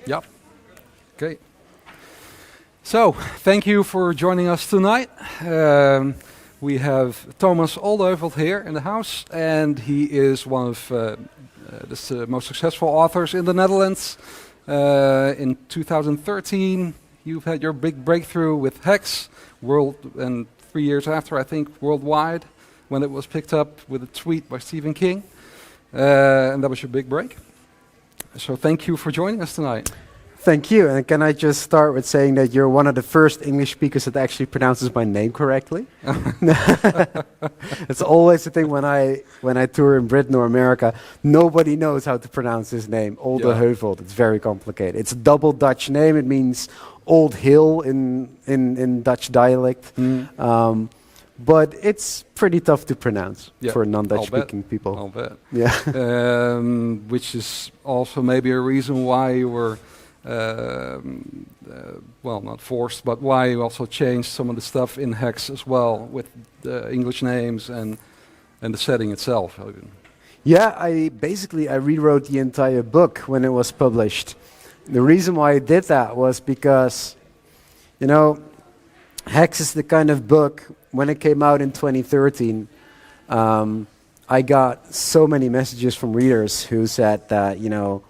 Yep. Okay. So, thank you for joining us tonight. We have Thomas Olde Heuvelt here in the house, and he is one of the most successful authors in the Netherlands. In 2013, you've had your big breakthrough with Hex, and 3 years after, I think, worldwide, when it was picked up with a tweet by Stephen King. And that was your big break. So thank you for joining us tonight. Thank you. And can I just start with saying that you're one of the first English speakers that actually pronounces my name correctly? It's always the thing when I tour in Britain or America, nobody knows how to pronounce his name, Olde Heuvelt. It's very complicated. It's a double Dutch name. It means old hill in Dutch dialect. But it's pretty tough to pronounce for non-Dutch speaking people. I'll bet. Yeah. Which is also maybe a reason why you were, well, not forced, but why you also changed some of the stuff in Hex as well, with the English names and the setting itself. Yeah, I rewrote the entire book when it was published. The reason why I did that was because, you know, Hex is the kind of book. When it came out in 2013, I got so many messages from readers who said that, you know,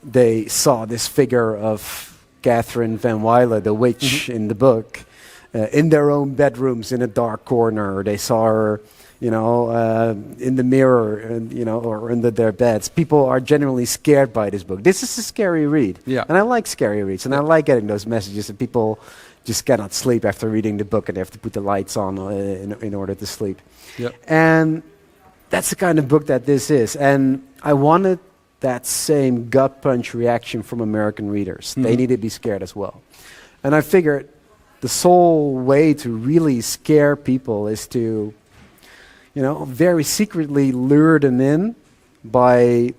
they saw this figure of Catherine Van Wyler, the witch in the book, in their own bedrooms in a dark corner. They saw her, you know, in the mirror, and, you know, or under their beds. People are generally scared by this book. This is a scary read. Yeah. And I like scary reads, and I like getting those messages that people just cannot sleep after reading the book and they have to put the lights on in order to sleep. Yep. And that's the kind of book that this is. And I wanted that same gut punch reaction from American readers. They need to be scared as well. And I figured the sole way to really scare people is to, you know, very secretly lure them in by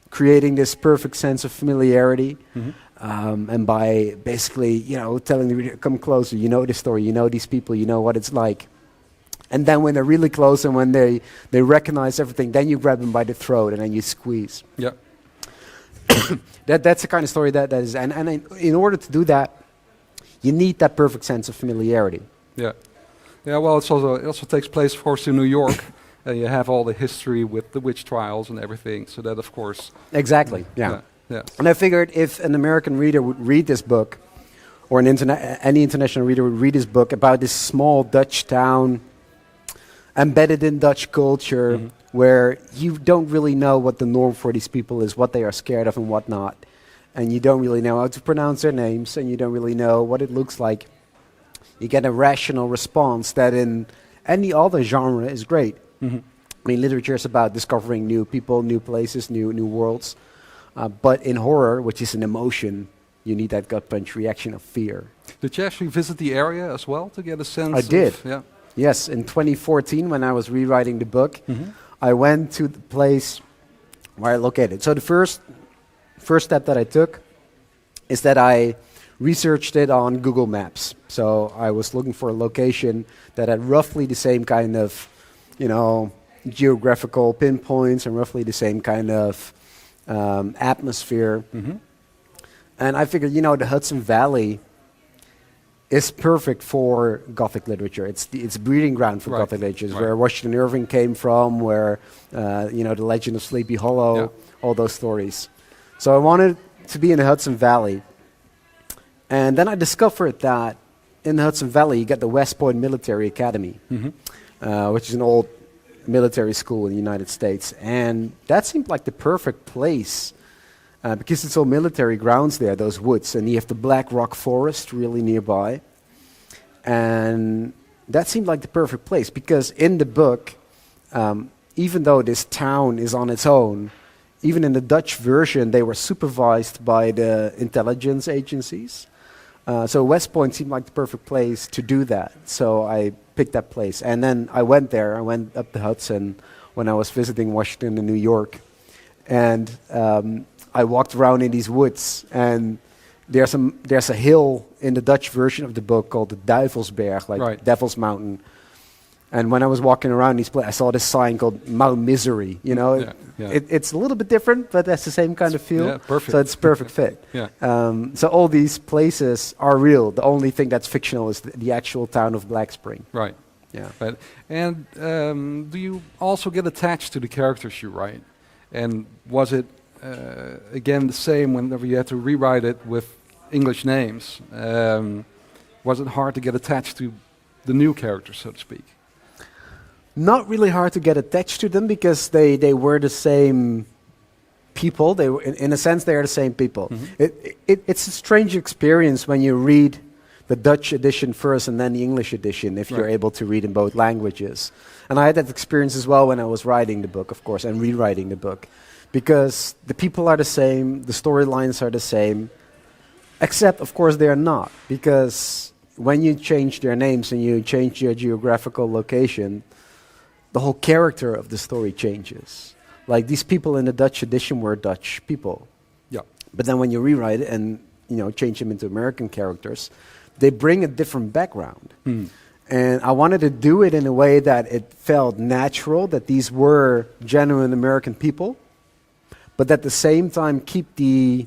creating this perfect sense of familiarity. And by basically, you know, telling the reader, come closer, you know the story, you know these people, you know what it's like. And then when they're really close and when they recognize everything, then you grab them by the throat and then you squeeze. Yeah. That's the kind of story that is, and in order to do that, you need that perfect sense of familiarity. Yeah. Yeah, well, it also takes place, of course, in New York. And you have all the history with the witch trials and everything, so that, of course... Exactly, yeah. And I figured if an American reader would read this book, or any international reader would read this book about this small Dutch town embedded in Dutch culture, where you don't really know what the norm for these people is, what they are scared of and what not, and you don't really know how to pronounce their names, and you don't really know what it looks like, you get a rational response that in any other genre is great. I mean, literature is about discovering new people, new places, new worlds. But in horror, which is an emotion, you need that gut punch reaction of fear. Did you actually visit the area as well to get a sense? I did. Yes, in 2014 when I was rewriting the book, I went to the place where I located. So the first step that I took is that I researched it on Google Maps. So I was looking for a location that had roughly the same kind of, you know, geographical pinpoints and roughly the same kind of atmosphere. And I figured, you know, the Hudson Valley is perfect for Gothic literature. It's breeding ground for Gothic literature. It's where Washington Irving came from, where, you know, the Legend of Sleepy Hollow, all those stories. So I wanted to be in the Hudson Valley. And then I discovered that in the Hudson Valley, you get the West Point Military Academy, which is an old military school in the United States. And that seemed like the perfect place because it's all military grounds there, those woods. And you have the Black Rock Forest really nearby. And that seemed like the perfect place because in the book, even though this town is on its own, even in the Dutch version, they were supervised by the intelligence agencies. So West Point seemed like the perfect place to do that. So I picked that place. And then I went there. I went up the Hudson, when I was visiting Washington and New York. And I walked around in these woods, and there's a hill in the Dutch version of the book called the Duivelsberg, like Devil's Mountain. And when I was walking around these places, I saw this sign called Mount Misery. You know, it's a little bit different, but that's the same kind of feel. Yeah, perfect. So it's perfect fit. Yeah. So all these places are real. The only thing that's fictional is the actual town of Black Spring. Right. Yeah. Right. And do you also get attached to the characters you write? And was it again the same whenever you had to rewrite it with English names? Was it hard to get attached to the new characters, so to speak? Not really hard to get attached to them because they were the same people. They were, in a sense, they are the same people. It's a strange experience when you read the Dutch edition first and then the English edition, if you're able to read in both languages. And I had that experience as well when I was writing the book, of course, and rewriting the book. Because the people are the same, the storylines are the same, except, of course, they are not. Because when you change their names and you change their geographical location, the whole character of the story changes. Like these people in the Dutch edition were Dutch people. Yeah. But then when you rewrite it and change them into American characters, they bring a different background. And I wanted to do it in a way that it felt natural, that these were genuine American people, but at the same time keep the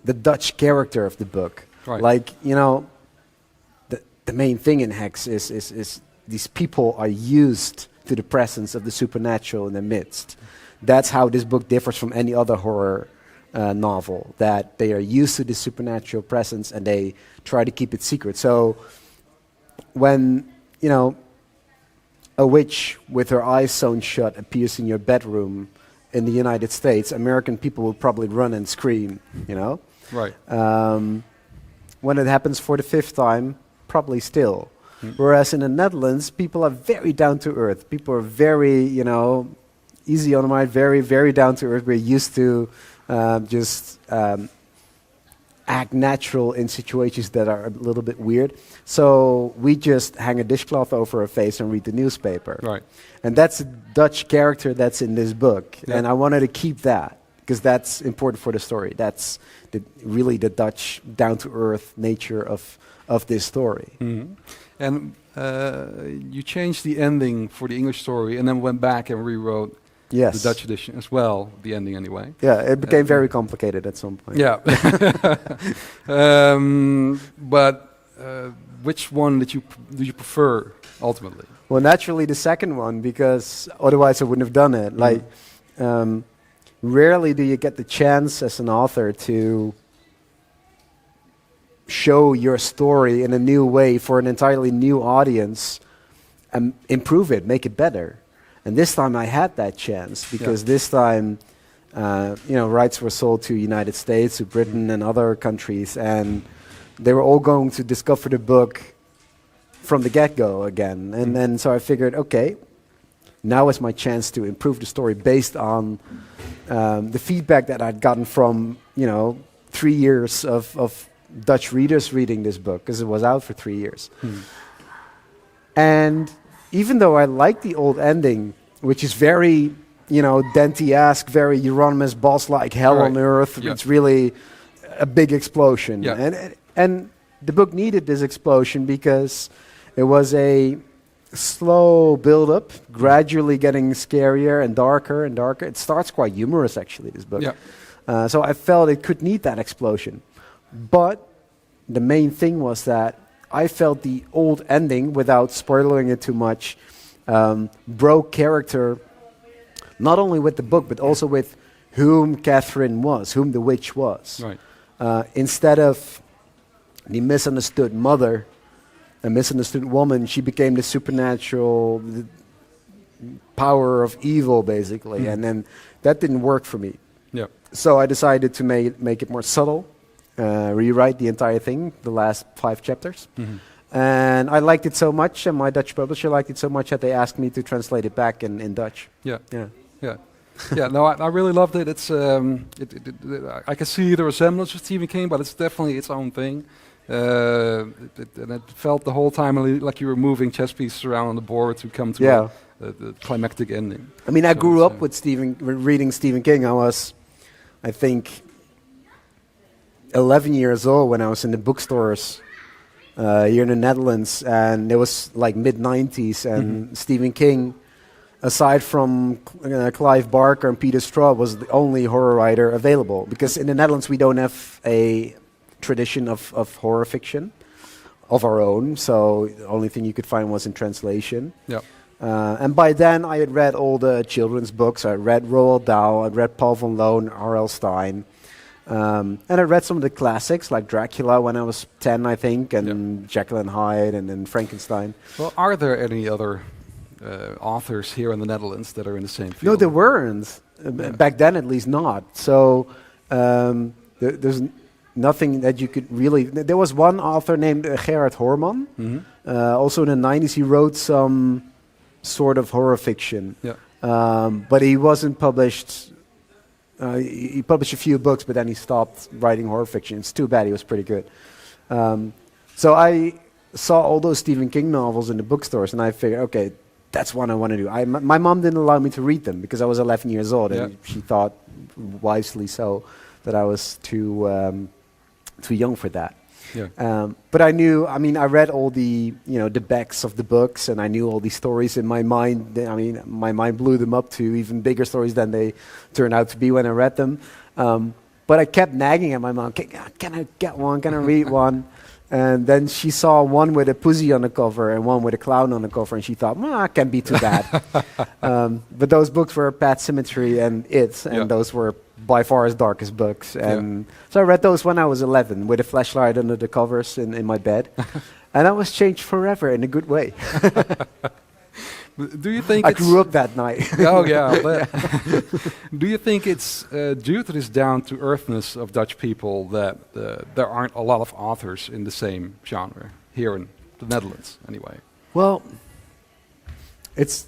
Dutch character of the book. Right. Like, the main thing in Hex is these people are used to the presence of the supernatural in their midst. That's how this book differs from any other horror novel, that they are used to the supernatural presence and they try to keep it secret. So when, a witch with her eyes sewn shut appears in your bedroom in the United States, American people will probably run and scream, Right. When it happens for the 5th time, probably still. Whereas in the Netherlands, people are very down to earth. People are very, easy on the mind, very, very down to earth. We're used to just act natural in situations that are a little bit weird. So we just hang a dishcloth over our face and read the newspaper. Right. And that's a Dutch character that's in this book. Yeah. And I wanted to keep that because that's important for the story. That's really the Dutch down-to-earth nature of this story. And you changed the ending for the English story and then went back and rewrote the Dutch edition as well, the ending anyway. Yeah, it became very complicated at some point. Yeah. But which one do you prefer ultimately? Well, naturally the second one, because otherwise I wouldn't have done it. Like, rarely do you get the chance as an author to show your story in a new way for an entirely new audience and improve it, make it better. And this time I had that chance because this time, rights were sold to United States, to Britain and other countries, and they were all going to discover the book from the get-go again. And then so I figured, okay, now is my chance to improve the story based on the feedback that I'd gotten from, 3 years of Dutch readers reading this book, because it was out for 3 years. And even though I like the old ending, which is very, Dante-esque, very Euronymous Boss-like, hell on earth, it's really a big explosion. And the book needed this explosion because it was a slow build-up, gradually getting scarier and darker and darker. It starts quite humorous, actually, this book. So I felt it could need that explosion. But the main thing was that I felt the old ending, without spoiling it too much, broke character, not only with the book, but also with whom Catherine was, whom the witch was. Right. Instead of the misunderstood mother, a misunderstood woman, she became the supernatural power of evil, basically. And then that didn't work for me. Yeah. So I decided to make it more subtle, rewrite the entire thing, the last 5 chapters. And I liked it so much, and my Dutch publisher liked it so much that they asked me to translate it back in Dutch. Yeah. No, I really loved it. It's I can see the resemblance with Stephen King, but it's definitely its own thing. And it felt the whole time like you were moving chess pieces around on the board to come to the climactic ending. I mean, I So grew it's, up with reading Stephen King. I was, I think, 11 years old when I was in the bookstores here in the Netherlands, and it was like mid-90s, and Stephen King, aside from Clive Barker and Peter Straub, was the only horror writer available, because in the Netherlands we don't have a tradition of horror fiction of our own, so the only thing you could find was in translation. Yeah. And by then I had read all the children's books. I read Roald Dahl, I read Paul van Loon, R.L. Stein, and I read some of the classics like Dracula when I was 10, I think, and Jekyll and Hyde, and then Frankenstein. Well, are there any other authors here in the Netherlands that are in the same field? No, there weren't. Back then, at least not. So there's nothing that you could really... There was one author named Gerard Horman. Also in the 90s, he wrote some sort of horror fiction. Yeah. But he wasn't published... he published a few books, but then he stopped writing horror fiction. It's too bad. He was pretty good. So I saw all those Stephen King novels in the bookstores, and I figured, okay, that's what I want to do. My mom didn't allow me to read them because I was 11 years old, and she thought, wisely so, that I was too young for that. Yeah. But I knew. I mean, I read all the the backs of the books, and I knew all these stories in my mind. I mean, my mind blew them up to even bigger stories than they turned out to be when I read them. But I kept nagging at my mom, can I get one? Can I read one? And then she saw one with a pussy on the cover and one with a clown on the cover, and she thought, well, it can't be too bad. But those books were Pet Sematary and It, and those were by far his darkest books. And so I read those when I was 11 with a flashlight under the covers in my bed. And I was changed forever in a good way. Do you think I grew up that night? Oh yeah. Do you think it's due to this down-to-earthness of Dutch people that there aren't a lot of authors in the same genre here in the Netherlands, anyway? Well, it's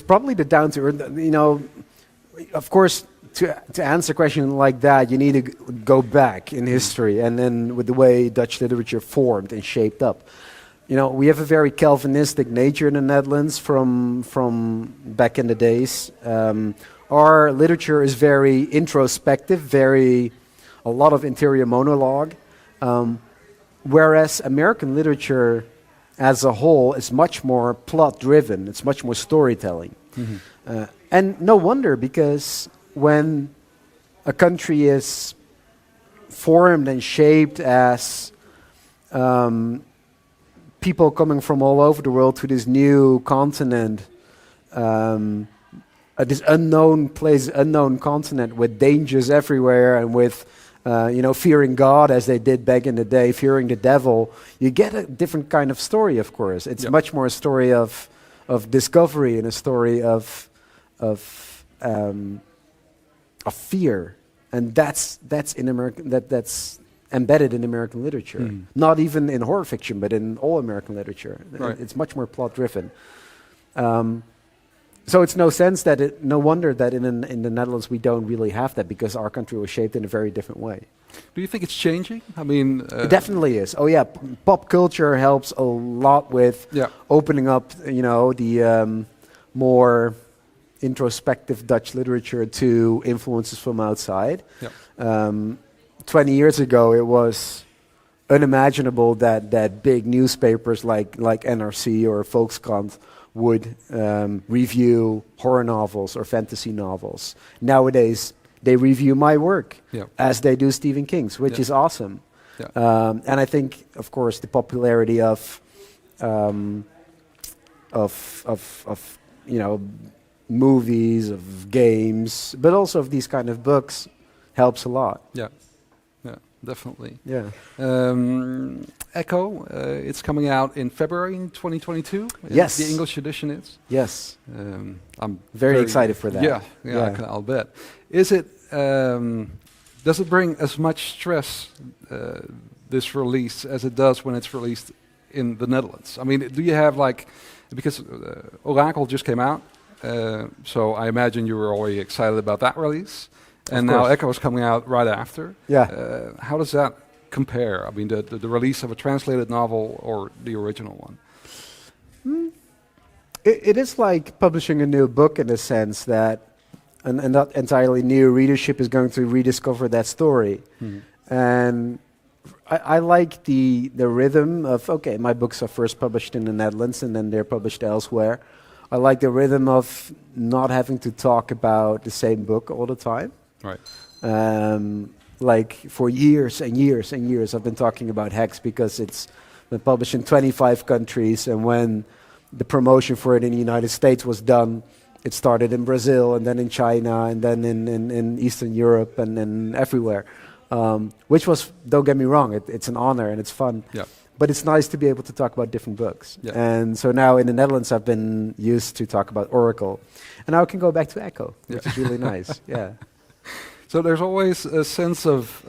probably the down-to-earth. Of course, to answer a question like that, you need to go back in history, and then with the way Dutch literature formed and shaped up. We have a very Calvinistic nature in the Netherlands from back in the days. Our literature is very introspective, a lot of interior monologue, whereas American literature as a whole is much more plot-driven. It's much more storytelling. And no wonder, because when a country is formed and shaped as... people coming from all over the world to this new continent, this unknown place, unknown continent with dangers everywhere, and with, fearing God as they did back in the day, fearing the devil, you get a different kind of story, of course. It's much more a story of discovery and a story of fear, and that's in American that's embedded in American literature. Not even in horror fiction, but in all American literature. Right. It's much more plot-driven. So it's no wonder that in the Netherlands we don't really have that, because our country was shaped in a very different way. Do you think it's changing? I mean... It definitely is. Oh yeah, pop culture helps a lot with opening up, the more introspective Dutch literature to influences from outside. 20 years ago, it was unimaginable that big newspapers like NRC or Volkskrant would review horror novels or fantasy novels. Nowadays, they review my work as they do Stephen King's, which is awesome. And I think, of course, the popularity of movies, of games, but also of these kind of books helps a lot. Yeah, definitely. Yeah. Echo, it's coming out in February 2022. Yes. The English edition is. Yes. I'm very excited for that. Yeah. I'll bet. Is it? Does it bring as much stress this release as it does when it's released in the Netherlands? I mean, do you have because Oracle just came out, so I imagine you were already excited about that release. And now Echo is coming out right after. Yeah. How does that compare? I mean, the release of a translated novel or the original one? It is like publishing a new book in the sense that an not entirely new readership is going to rediscover that story. And I like the rhythm of, okay, my books are first published in the Netherlands and then they're published elsewhere. I like the rhythm of not having to talk about the same book all the time. Right. Like for years and years and years I've been talking about Hex because it's been published in 25 countries, and when the promotion for it in the United States was done, it started in Brazil and then in China and then in Eastern Europe and then everywhere. Which was, don't get me wrong, it's an honor and it's fun. Yeah. But it's nice to be able to talk about different books. Yeah. And so now in the Netherlands I've been used to talk about Oracle. And now I can go back to Echo, which is really nice. Yeah. So there's always a sense of,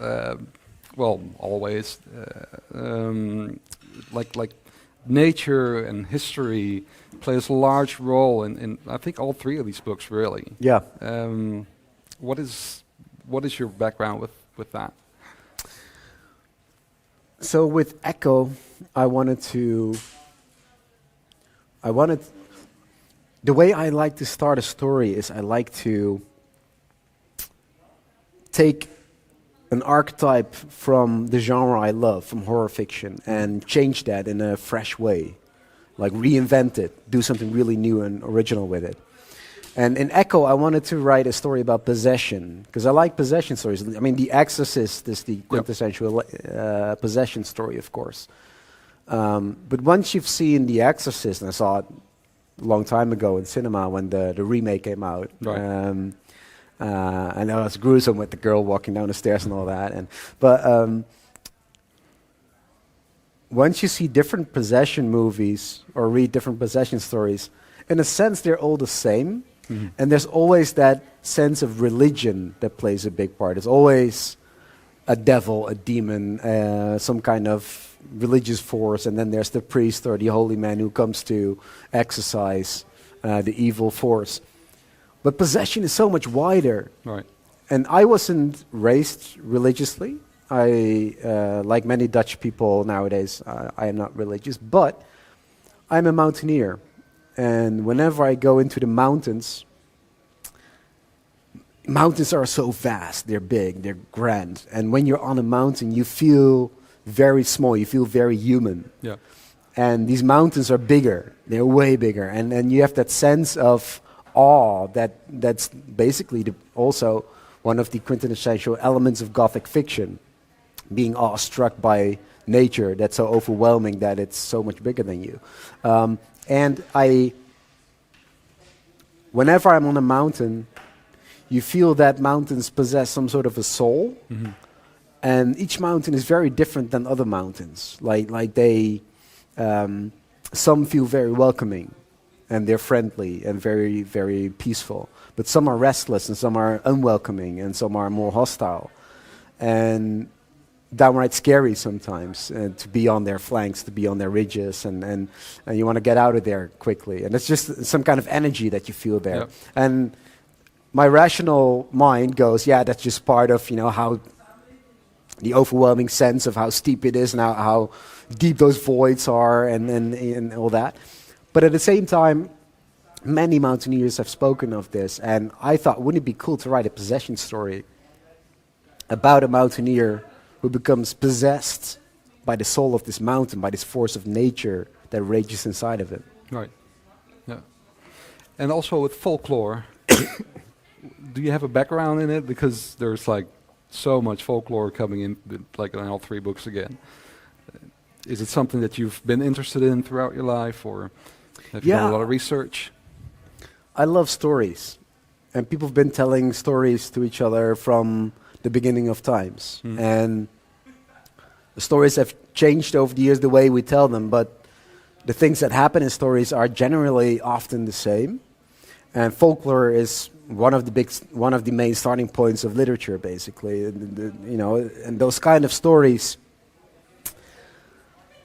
like nature and history plays a large role in I think all three of these books really. Yeah. What is your background with that? So with Echo, the way I like to start a story is I like to take an archetype from the genre I love, from horror fiction, and change that in a fresh way. Like reinvent it, do something really new and original with it. And in Echo, I wanted to write a story about possession, because I like possession stories. I mean, The Exorcist is the quintessential possession story, of course. But once you've seen The Exorcist, and I saw it a long time ago in cinema when the remake came out, Right. I know it's gruesome with the girl walking down the stairs and all that. But once you see different possession movies or read different possession stories, in a sense they're all the same. Mm-hmm. And there's always that sense of religion that plays a big part. There's always a devil, a demon, some kind of religious force, and then there's the priest or the holy man who comes to exorcise the evil force. But possession is so much wider. Right. And I wasn't raised religiously. Like many Dutch people nowadays, I am not religious, but I'm a mountaineer. And whenever I go into the mountains, mountains are so vast, they're big, they're grand. And when you're on a mountain, you feel very small, you feel very human. Yeah. And these mountains are bigger, they're way bigger. And you have that sense of awe that's basically also one of the quintessential elements of Gothic fiction, being awestruck by nature that's so overwhelming that it's so much bigger than you. And whenever I'm on a mountain, you feel that mountains possess some sort of a soul. Mm-hmm. And each mountain is very different than other mountains. Like they, some feel very welcoming, and they're friendly and very, very peaceful. But some are restless, and some are unwelcoming, and some are more hostile. And downright scary sometimes, to be on their flanks, to be on their ridges, and you want to get out of there quickly. And it's just some kind of energy that you feel there. Yep. And my rational mind goes, yeah, that's just part of, how the overwhelming sense of how steep it is and how deep those voids are and all that. But at the same time, many mountaineers have spoken of this, and I thought, wouldn't it be cool to write a possession story about a mountaineer who becomes possessed by the soul of this mountain, by this force of nature that rages inside of it. Right. Yeah. And also with folklore, do you have a background in it? Because there's like so much folklore coming in, like in all three books again. Is it something that you've been interested in throughout your life, or have you done a lot of research? I love stories, and people have been telling stories to each other from the beginning of times. Mm. And the stories have changed over the years, the way we tell them, but the things that happen in stories are generally often the same. And folklore is one of the main starting points of literature, basically. And those kind of stories,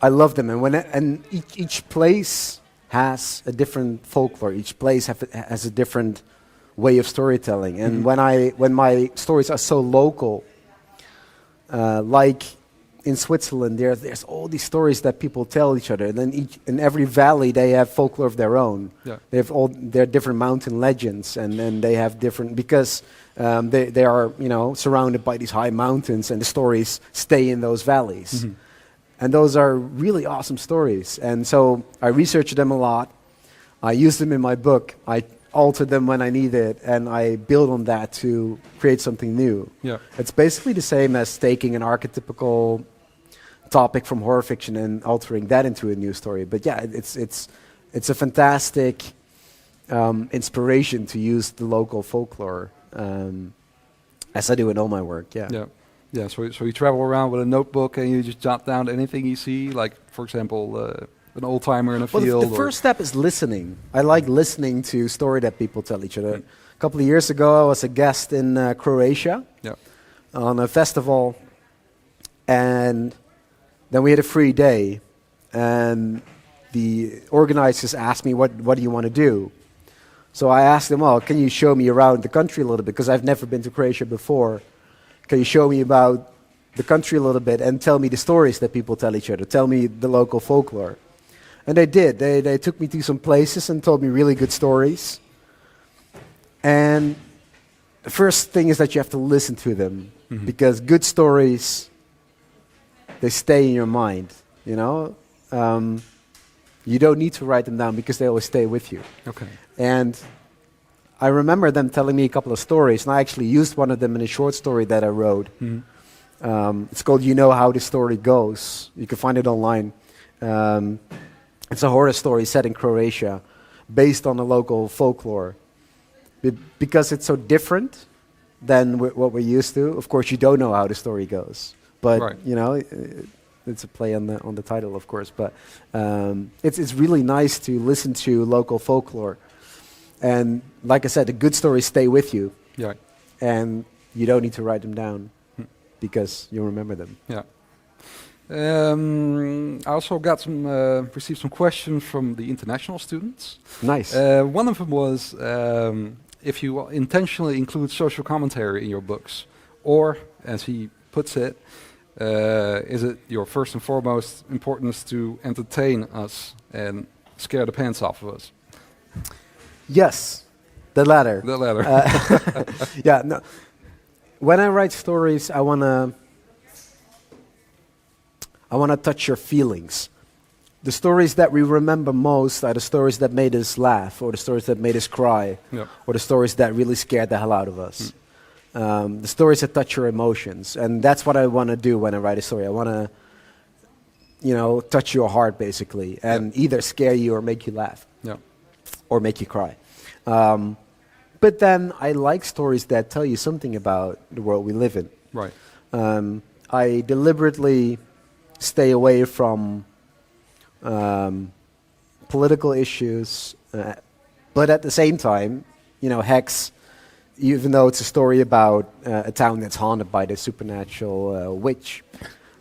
I love them. And each place has a different folklore. Each place has a different way of storytelling. And when my stories are so local, like in Switzerland, there's all these stories that people tell each other. And then in every valley, they have folklore of their own. Yeah. They have all their different mountain legends, and then they have different because they are surrounded by these high mountains, and the stories stay in those valleys. Mm-hmm. And those are really awesome stories. And so I researched them a lot. I used them in my book. I altered them when I needed, and I build on that to create something new. Yeah. It's basically the same as taking an archetypical topic from horror fiction and altering that into a new story. But yeah, it's a fantastic inspiration to use the local folklore, as I do in all my work. Yeah. Yeah. Yeah, so you travel around with a notebook and you just jot down anything you see, like, for example, an old-timer in a Well, field. the first step is listening. I like listening to story that people tell each other. A couple of years ago, I was a guest in Croatia on a festival, and then we had a free day, and the organizers asked me, what do you want to do? So I asked them, well, can you show me around the country a little bit, because I've never been to Croatia before. Can you show me about the country a little bit and tell me the stories that people tell each other? Tell me the local folklore. And they did. They took me to some places and told me really good stories. And the first thing is that you have to listen to them, because good stories, they stay in your mind, You don't need to write them down because they always stay with you. Okay. And I remember them telling me a couple of stories, and I actually used one of them in a short story that I wrote. It's called You Know How the Story Goes. You can find it online. It's a horror story set in Croatia based on the local folklore. Because it's so different than what we're used to, of course you don't know how the story goes. But, it's a play on the title, of course. But it's really nice to listen to local folklore. And like I said, the good stories stay with you. Yeah. And you don't need to write them down because you remember them. Yeah. I also received some questions from the international students. Nice. One of them was if you intentionally include social commentary in your books, or, as he puts it, is it your first and foremost importance to entertain us and scare the pants off of us? Yes, the latter. The latter. Yeah. No. When I write stories, I wanna touch your feelings. The stories that we remember most are the stories that made us laugh, or the stories that made us cry, or the stories that really scared the hell out of us. The stories that touch your emotions, and that's what I want to do when I write a story. I want to, touch your heart basically, and either scare you or make you laugh, or make you cry. But then I like stories that tell you something about the world we live in. Right. I deliberately stay away from political issues, but at the same time, Hex, even though it's a story about a town that's haunted by the supernatural witch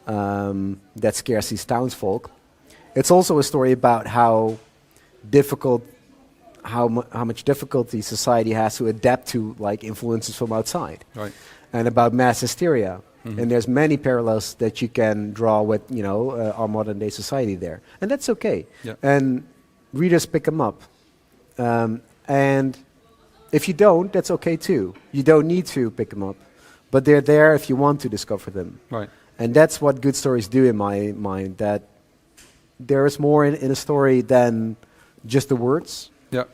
that scares these townsfolk, it's also a story about how much difficulty society has to adapt to influences from outside, Right. and about mass hysteria. And there's many parallels that you can draw with, our modern day society there. And that's okay. Yeah. And readers pick them up. And if you don't, that's okay too. You don't need to pick them up. But they're there if you want to discover them. Right. And that's what good stories do in my mind, that there is more in a story than just the words. Yeah.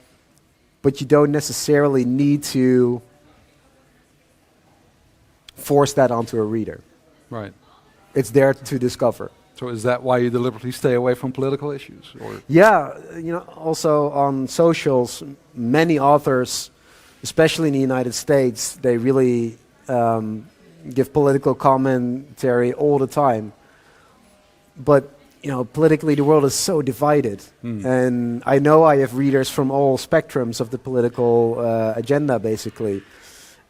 But you don't necessarily need to force that onto a reader. Right. It's there to discover. So is that why you deliberately stay away from political issues? Or Yeah, also on socials, many authors, especially in the United States, they really give political commentary all the time. But, politically the world is so divided. And I know I have readers from all spectrums of the political agenda, basically.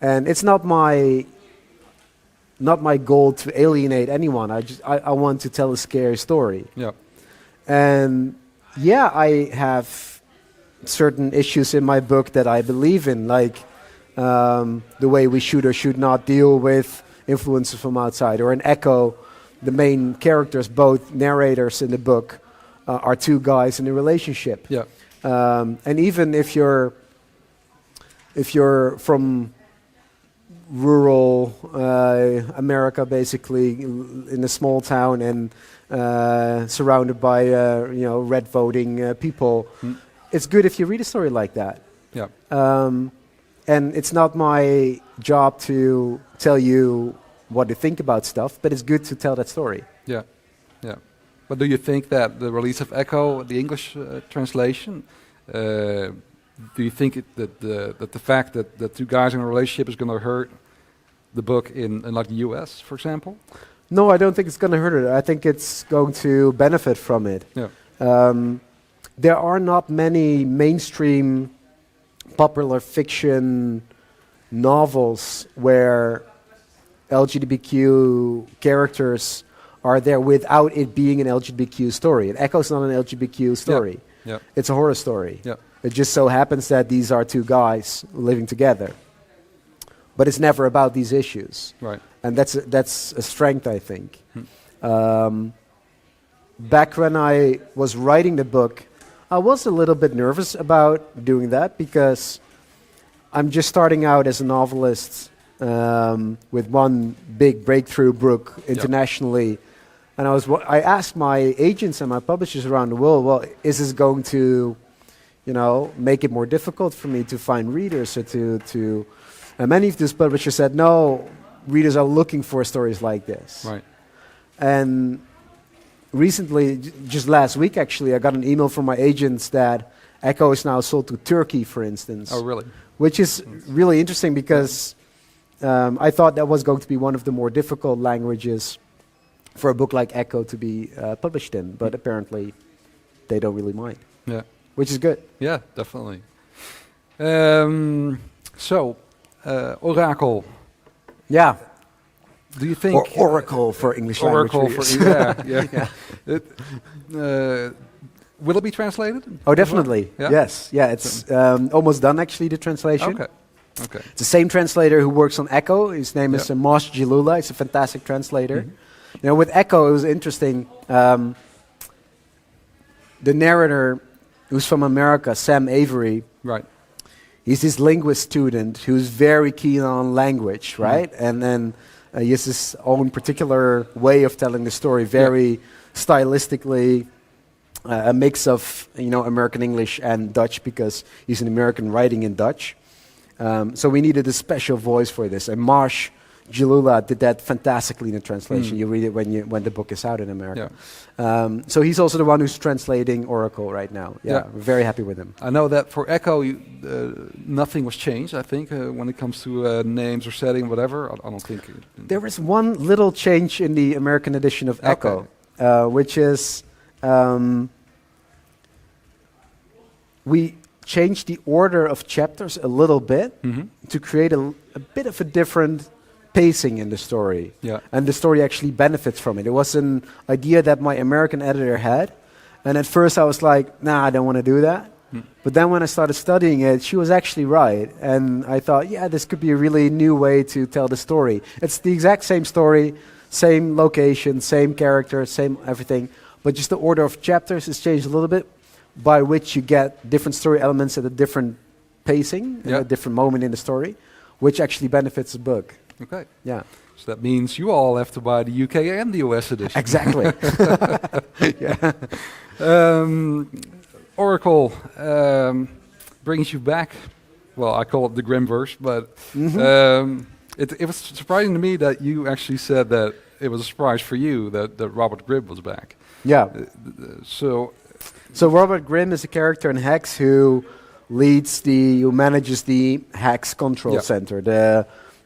And it's not my goal to alienate anyone. I want to tell a scary story. Yeah. And yeah, I have certain issues in my book that I believe in, like the way we should or should not deal with influences from outside, or an echo the main characters, both narrators in the book, are two guys in a relationship. Yeah. And even if you're from rural America, basically in a small town and surrounded by red voting people, it's good if you read a story like that. Yeah. And it's not my job to tell you what to think about stuff, but it's good to tell that story. Yeah. Yeah. But do you think that the release of Echo, the English translation, do you think that the fact that the two guys in a relationship is going to hurt the book in like the US, for example? No, I don't think it's going to hurt it. I think it's going to benefit from it. Yeah. There are not many mainstream popular fiction novels where LGBTQ characters are there without it being an LGBTQ story. And Echo's not an LGBTQ story. Yeah. It's a horror story. Yeah. It just so happens that these are two guys living together. But it's never about these issues. Right. And that's a strength, I think. Back when I was writing the book, I was a little bit nervous about doing that because I'm just starting out as a novelist with one big breakthrough book internationally. And I asked my agents and my publishers around the world, well, is this going to, make it more difficult for me to find readers or to and many of these publishers said, no, readers are looking for stories like this. Right. And recently, just last week actually, I got an email from my agents that Echo is now sold to Turkey, for instance. Oh, really? Which is really interesting because I thought that was going to be one of the more difficult languages for a book like Echo to be published in, but apparently they don't really mind. Yeah. Which is good. Yeah, definitely. Oracle. Yeah. Do you think... Or Oracle for English language readers. Yeah. Will it be translated? Oh, definitely. Yeah? Yes. Yeah, it's almost done, actually, the translation. Okay. It's the same translator who works on Echo. His name is Mosh Jalula. He's a fantastic translator. With Echo, it was interesting. The narrator, who's from America, Sam Avery, right? He's this linguist student who's very keen on language, right? And then he has his own particular way of telling the story, very stylistically, a mix of American English and Dutch because he's an American writing in Dutch. So we needed a special voice for this, and Marsh Jalula did that fantastically in the translation. You read it when the book is out in America. So he's also the one who's translating Oracle right now. We're very happy with him. I know that for Echo, nothing was changed, I think, when it comes to names or setting, whatever. I don't think... There is one little change in the American edition of Echo, which is... we changed the order of chapters a little bit to create a bit of a different pacing in the story. And the story actually benefits from it. It was an idea that my American editor had. And at first I was like, nah, I don't want to do that. But then when I started studying it, she was actually right. And I thought, yeah, this could be a really new way to tell the story. It's the exact same story, same location, same character, same everything. But just the order of chapters is changed a little bit, by which you get different story elements at a different pacing, at a different moment in the story, which actually benefits the book. Okay. Yeah. So that means you all have to buy the UK and the US edition. Exactly. Oracle brings you back. Well, I call it the Grimmverse, but it was surprising to me that you actually said that it was a surprise for you that Robert Grimm was back. Yeah. So Robert Grimm is a character in Hex who manages the Hex Control Center,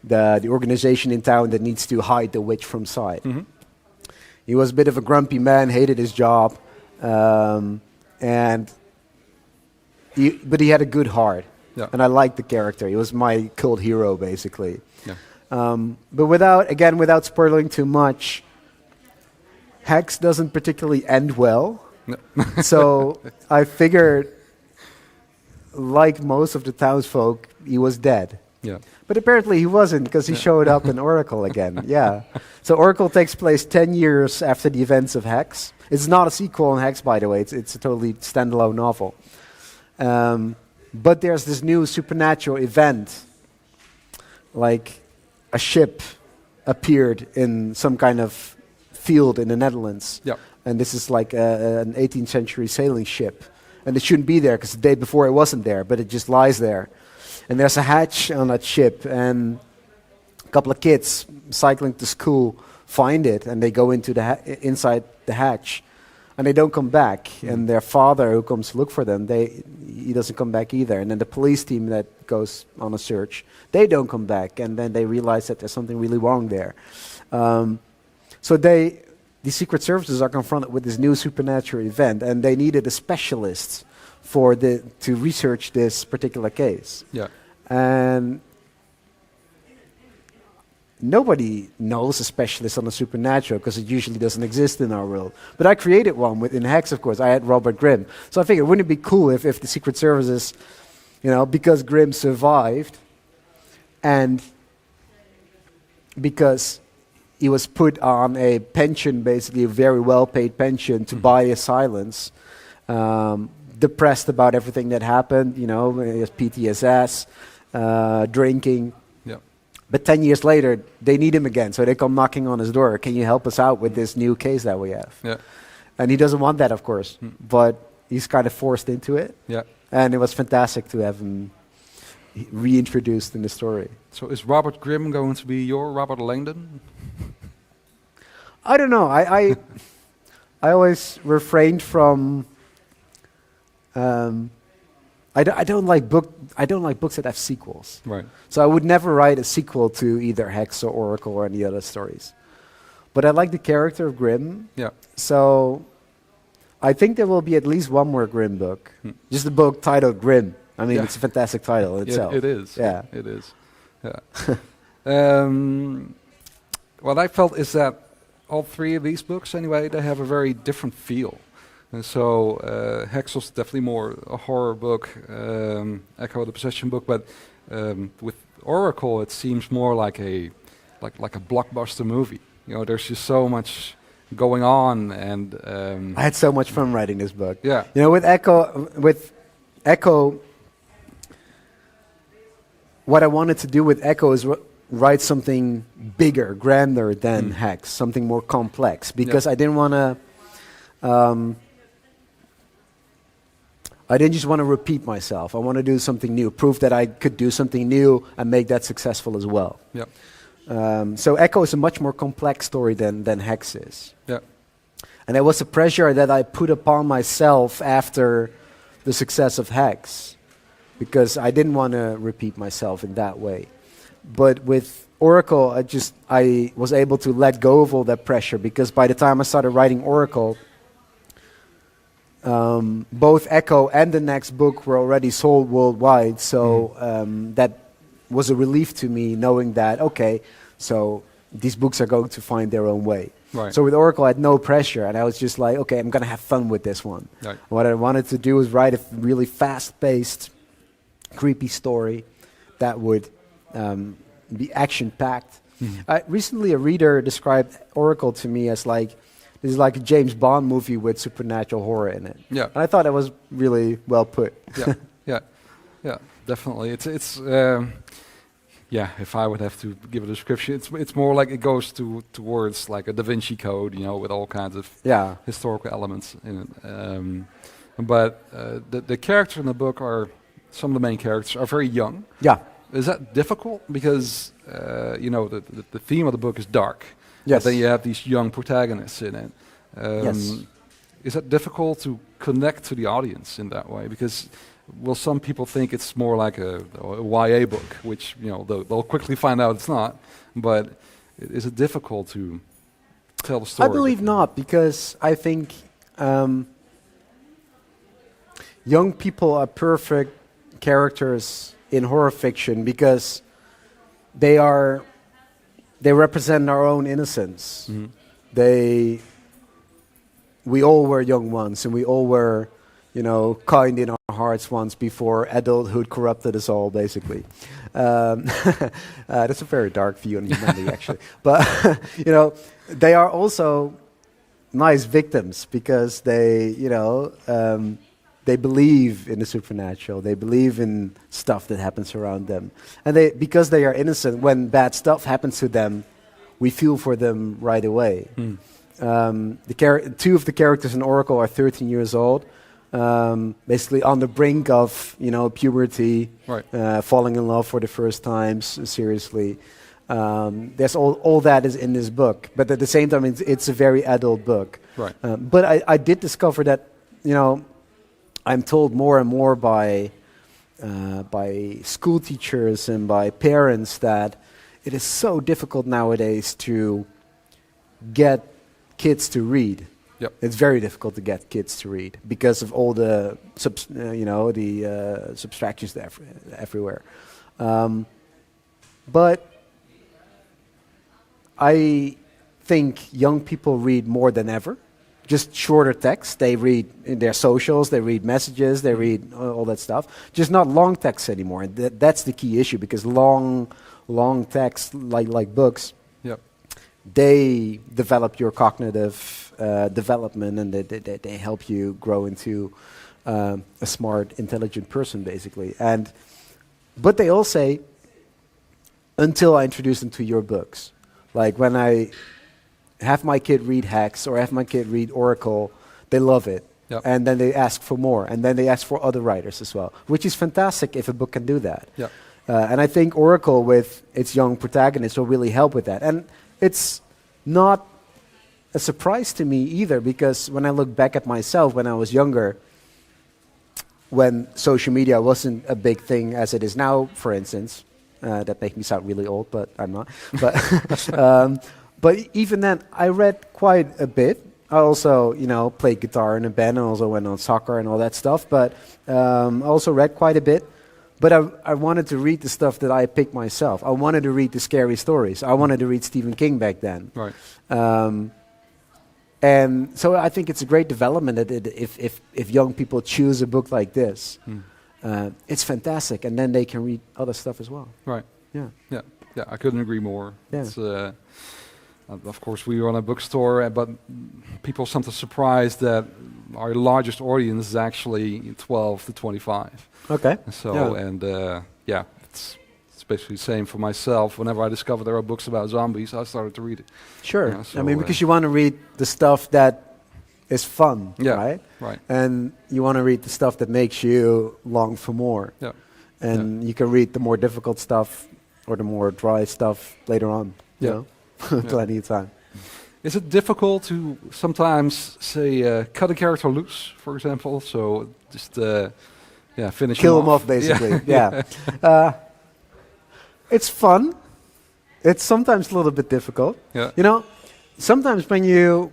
the organization in town that needs to hide the witch from sight. He was a bit of a grumpy man, hated his job, but he had a good heart, and I liked the character. He was my cult hero, basically. But without spoiling too much, Hex doesn't particularly end well. No. So I figured, like most of the townsfolk, he was dead. Yeah. But apparently he wasn't, because he showed up in Oracle again. Yeah. So Oracle takes place 10 years after the events of Hex. It's not a sequel on Hex, by the way. It's a totally standalone novel. But there's this new supernatural event, like a ship appeared in some kind of field in the Netherlands. Yeah. And this is like an 18th century sailing ship. And it shouldn't be there, because the day before it wasn't there, but it just lies there. And there's a hatch on that ship, and a couple of kids cycling to school find it, and they go into inside the hatch, and they don't come back. And their father, who comes to look for them, he doesn't come back either. And then the police team that goes on a search, they don't come back, and then they realize that there's something really wrong there. So the Secret Services are confronted with this new supernatural event, and they needed a specialist to research this particular case. Yeah. And nobody knows a specialist on the supernatural, because it usually doesn't exist in our world. But I created one in Hex, of course. I had Robert Grimm. So I figured, wouldn't it be cool if the Secret Services, because Grimm survived, and because he was put on a pension, basically a very well-paid pension, to buy his silence, depressed about everything that happened, he has PTSS, drinking. Yeah. But 10 years later, they need him again, so they come knocking on his door. Can you help us out with this new case that we have? Yeah. And he doesn't want that, of course, but he's kind of forced into it. Yeah. And it was fantastic to have him reintroduced in the story. So is Robert Grimm going to be your Robert Langdon? I don't know. I always refrained from. I don't like books that have sequels. Right. So I would never write a sequel to either Hex or Oracle or any other stories. But I like the character of Grimm. Yeah. So I think there will be at least one more Grimm book. Just a book titled Grimm. I mean, it's a fantastic title in itself. It is. Yeah. It is. Yeah. What I felt is that all three of these books, anyway, they have a very different feel. And so Hex was definitely more a horror book, Echo the Possession book, but with Oracle it seems more like a blockbuster movie. There's just so much going on, and I had so much fun writing this book. Yeah. With Echo, what I wanted to do with Echo is write something bigger, grander than Hex, something more complex, because I didn't want to. I didn't just want to repeat myself. I want to do something new, prove that I could do something new and make that successful as well. Yeah. So Echo is a much more complex story than Hex is. Yeah. And it was a pressure that I put upon myself after the success of Hex, because I didn't want to repeat myself in that way. But with Oracle, I was able to let go of all that pressure, because by the time I started writing Oracle, both Echo and the next book were already sold worldwide, so that was a relief to me, knowing that, okay, so these books are going to find their own way. Right. So with Oracle, I had no pressure, and I was just like, okay, I'm going to have fun with this one. Right. What I wanted to do was write a really fast-paced, creepy story that would be action-packed. Recently, a reader described Oracle to me as this is like a James Bond movie with supernatural horror in it. Yeah. And I thought that was really well put. Yeah, definitely. It's if I would have to give a description, it's more like it goes towards like a Da Vinci Code, with all kinds of historical elements in it. But the characters in the book some of the main characters are very young. Yeah. Is that difficult? Because the theme of the book is dark. Yes. But then you have these young protagonists in it. Yes. Is that difficult to connect to the audience in that way? Because some people think it's more like a YA book, which they'll quickly find out it's not. But is it difficult to tell the story? I believe not, because I think young people are perfect characters in horror fiction, because they represent our own innocence. Mm-hmm. We all were young once, and we all were, kind in our hearts once before adulthood corrupted us all, basically. That's a very dark view on humanity, actually. But they are also nice victims because they believe in the supernatural. They believe in stuff that happens around them, and because they are innocent, when bad stuff happens to them, we feel for them right away. Two of the characters in Oracle are 13 years old. Basically on the brink of puberty, right. Falling in love for the first time, seriously. There's all that is in this book, but at the same time, it's a very adult book. Right. But I did discover that I'm told more and more by school teachers and by parents that it is so difficult nowadays to get kids to read. Yep. It's very difficult to get kids to read because of all the subtractions everywhere. But I think young people read more than ever. Just shorter text. They read in their socials, they read messages, they read all that stuff. Just not long text anymore. And that's the key issue because long text, like books, yep. they develop your cognitive development, and they help you grow into a smart, intelligent person, basically. But they all say, until I introduce them to your books. Like when I have my kid read Hex or have my kid read Oracle, they love it. Yep. And then they ask for more. And then they ask for other writers as well, which is fantastic if a book can do that. Yep. And I think Oracle, with its young protagonists, will really help with that. And it's not a surprise to me either, because when I look back at myself when I was younger, when social media wasn't a big thing as it is now, for instance, that makes me sound really old, but I'm not. But even then, I read quite a bit. I also, played guitar in a band and also went on soccer and all that stuff. But I also read quite a bit. But I wanted to read the stuff that I picked myself. I wanted to read the scary stories. I wanted to read Stephen King back then. Right. And so I think it's a great development that if young people choose a book like this, it's fantastic. And then they can read other stuff as well. Right. Yeah. Yeah. Yeah. I couldn't agree more. Yeah. It's, of course, we run a bookstore, but people sometimes surprised that our largest audience is actually 12 to 25. Okay. So, it's basically the same for myself. Whenever I discovered there are books about zombies, I started to read it. Sure. Yeah, so, because you want to read the stuff that is fun, right? Right. And you want to read the stuff that makes you long for more. Yeah. And you can read the more difficult stuff or the more dry stuff later on. Yeah. You know? Plenty of time. Is it difficult to sometimes say cut a character loose, for example? So just finish Kill him him off, basically. Yeah. It's fun. It's sometimes a little bit difficult. Yeah. Sometimes when you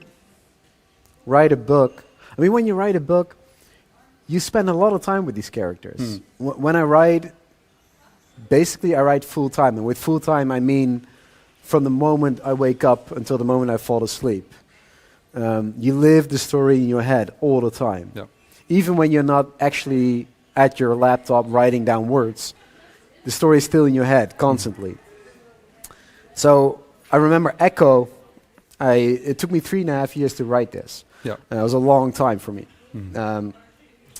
write a book, when you write a book, you spend a lot of time with these characters. When I write, basically I write full time. And with full time, I mean from the moment I wake up until the moment I fall asleep. You live the story in your head all the time. Yeah. Even when you're not actually at your laptop writing down words, the story is still in your head constantly. So I remember Echo, it took me 3.5 years to write this. Yeah. It was a long time for me.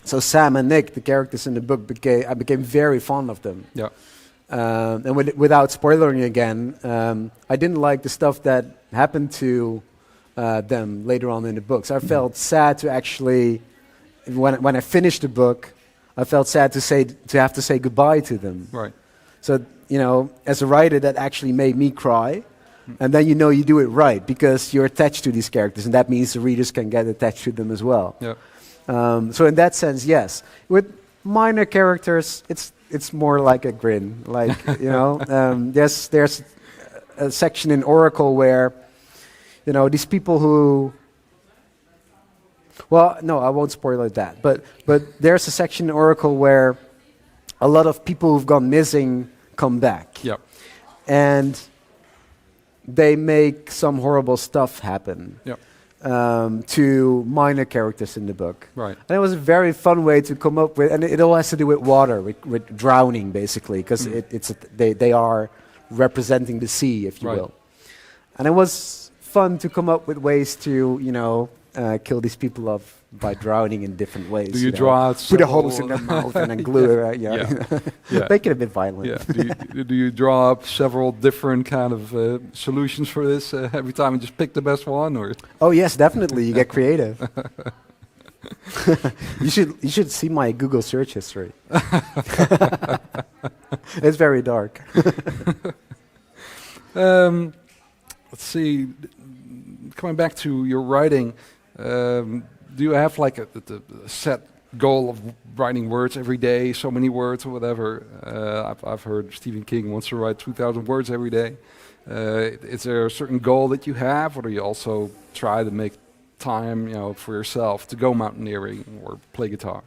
So Sam and Nick, the characters in the book, I became very fond of them. Yeah. And without spoiling again, I didn't like the stuff that happened to them later on in the books. I felt sad to actually, when I finished the book, I felt sad to have to say goodbye to them. Right. So, as a writer, that actually made me cry. And then you do it right because you're attached to these characters, and that means the readers can get attached to them as well. Yeah. So in that sense, yes. With minor characters, it's more like a grin. Like, there's a section in Oracle where, these people who... Well, no, I won't spoil that. But there's a section in Oracle where a lot of people who've gone missing come back. Yeah. And they make some horrible stuff happen. Yeah. to minor characters in the book. Right. And it was a very fun way to come up with, and it all has to do with water, with drowning basically, because they are representing the sea, if you Right. will. And it was fun to come up with ways to, kill these people off by drowning in different ways. Do you draw out put a several- hose in their mouth and then glue it? Right? Yeah. Yeah. Make it a bit violent. Yeah. Do you draw up several different kind of solutions for this every time and just pick the best one, or? Oh yes, definitely. You get creative. You should see my Google search history. It's very dark. Let's see. Coming back to your writing, do you have like a set goal of writing words every day, so many words or whatever? I've heard Stephen King wants to write 2,000 words every day. Is there a certain goal that you have, or do you also try to make time, for yourself to go mountaineering or play guitar?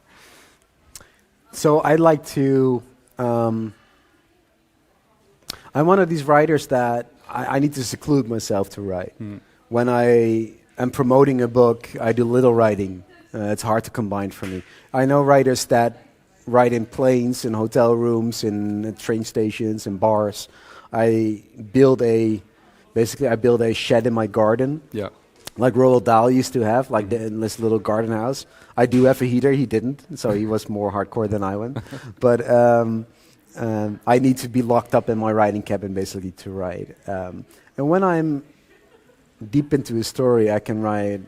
So I like to. I'm one of these writers that I need to seclude myself to write. When I am promoting a book, I do little writing. It's hard to combine for me. I know writers that write in planes, in hotel rooms, in train stations, in bars. I build a shed in my garden. Yeah. Like Roald Dahl used to have, like this little garden house. I do have a heater, he didn't, so he was more hardcore than I went. But I need to be locked up in my writing cabin basically to write. And when I'm deep into a story, I can write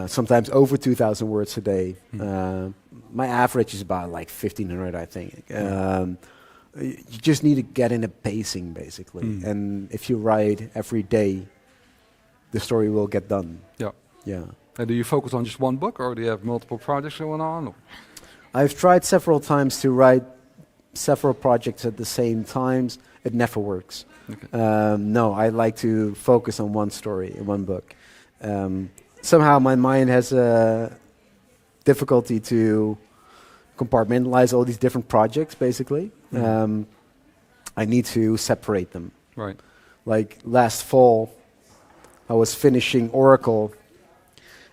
sometimes over 2,000 words a day. My average is about like 1,500, I think. You just need to get in a pacing basically. And if you write every day, the story will get done. Yeah. Yeah. And do you focus on just one book, or do you have multiple projects going on? Or? I've tried several times to write several projects at the same times. It never works. Okay. No, I like to focus on one story in one book. Somehow my mind has a difficulty to compartmentalize all these different projects, basically. I need to separate them. Right. Like last fall, I was finishing Oracle,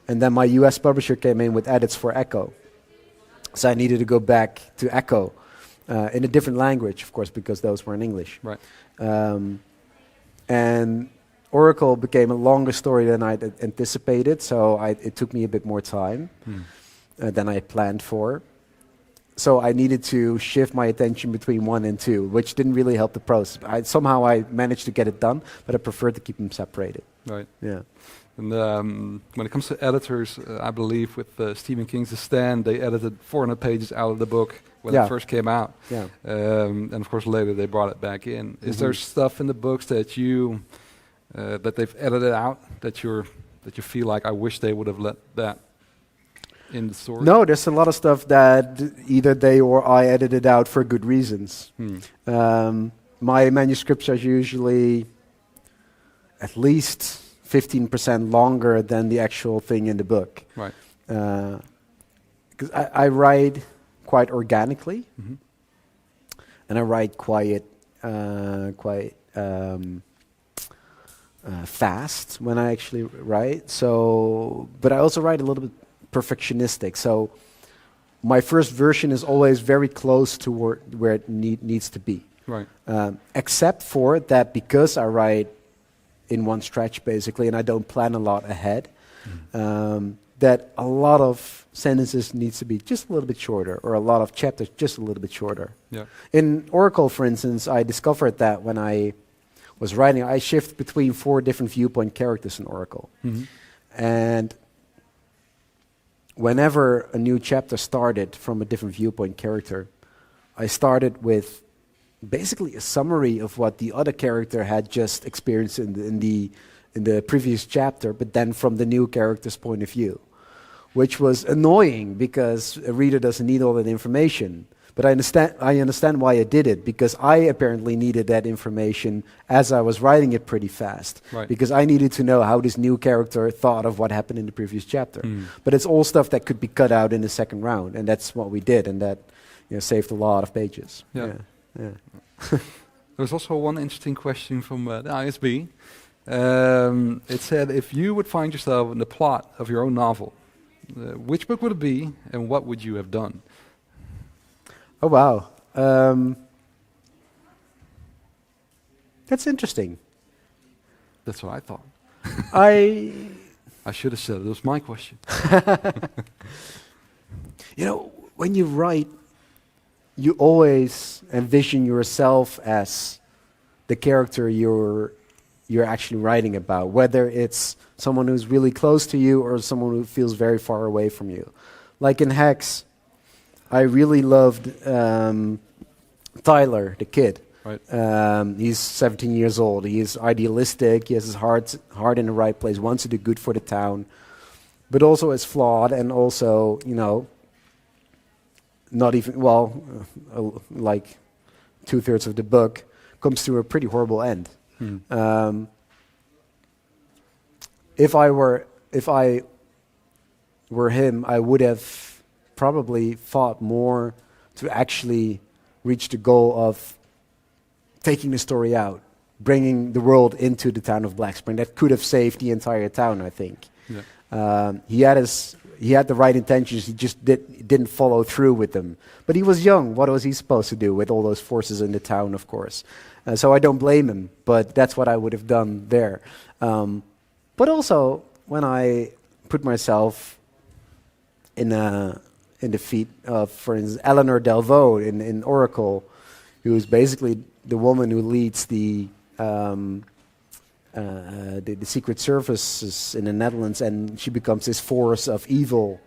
and then my US publisher came in with edits for Echo. So I needed to go back to Echo in a different language, of course, because those were in English. Right. And Oracle became a longer story than I anticipated, so it took me a bit more time than I planned for. So I needed to shift my attention between 1 and 2, which didn't really help the process. Somehow I managed to get it done, but I preferred to keep them separated. Right. Yeah. And when it comes to editors, I believe with Stephen King's The Stand, they edited 400 pages out of the book when it first came out. Yeah. And of course later they brought it back in. Is there stuff in the books that you that they've edited out that you feel like I wish they would have let that in the story? No, there's a lot of stuff that either they or I edited out for good reasons. My manuscripts are usually at least 15% longer than the actual thing in the book. Right. Because I write quite organically, and I write quite fast when I actually write. So, but I also write a little bit perfectionistic. So my first version is always very close to where it needs to be. Right. Except for that, because I write in one stretch basically, and I don't plan a lot ahead, that a lot of sentences needs to be just a little bit shorter, or a lot of chapters just a little bit shorter. Yeah. In Oracle, for instance, I discovered that when I was writing, I shift between 4 different viewpoint characters in Oracle. And whenever a new chapter started from a different viewpoint character, I started with basically a summary of what the other character had just experienced in the previous chapter, but then from the new character's point of view, which was annoying because a reader doesn't need all that information. But I understand why I did it, because I apparently needed that information as I was writing it pretty fast. Right. Because I needed to know how this new character thought of what happened in the previous chapter. But it's all stuff that could be cut out in the second round, and that's what we did, and that saved a lot of pages. Yeah. Yeah. There's also one interesting question from the ISB. It said, if you would find yourself in the plot of your own novel, which book would it be, and what would you have done? Oh, wow. That's interesting. That's what I thought. I should have said it. It was my question. You know, when you write, you always envision yourself as the character you're actually writing about, whether it's someone who's really close to you or someone who feels very far away from you. Like in Hex, I really loved Tyler, the kid. Right. He's 17 years old. He is idealistic. He has his heart in the right place, wants to do good for the town, but also is flawed and also, you know, not even, like 2/3 of the book comes to a pretty horrible end. If I were him, I would have probably fought more to actually reach the goal of taking the story out, bringing the world into the town of Black Spring. That could have saved the entire town, I think. Yeah. He had the right intentions, he just didn't follow through with them. But he was young, what was he supposed to do with all those forces in the town, of course? So I don't blame him, but that's what I would have done there. But also, when I put myself in the feet of, for instance, Eleanor Delvaux in Oracle, who is basically the woman who leads the Secret Services in the Netherlands, and she becomes this force of evil.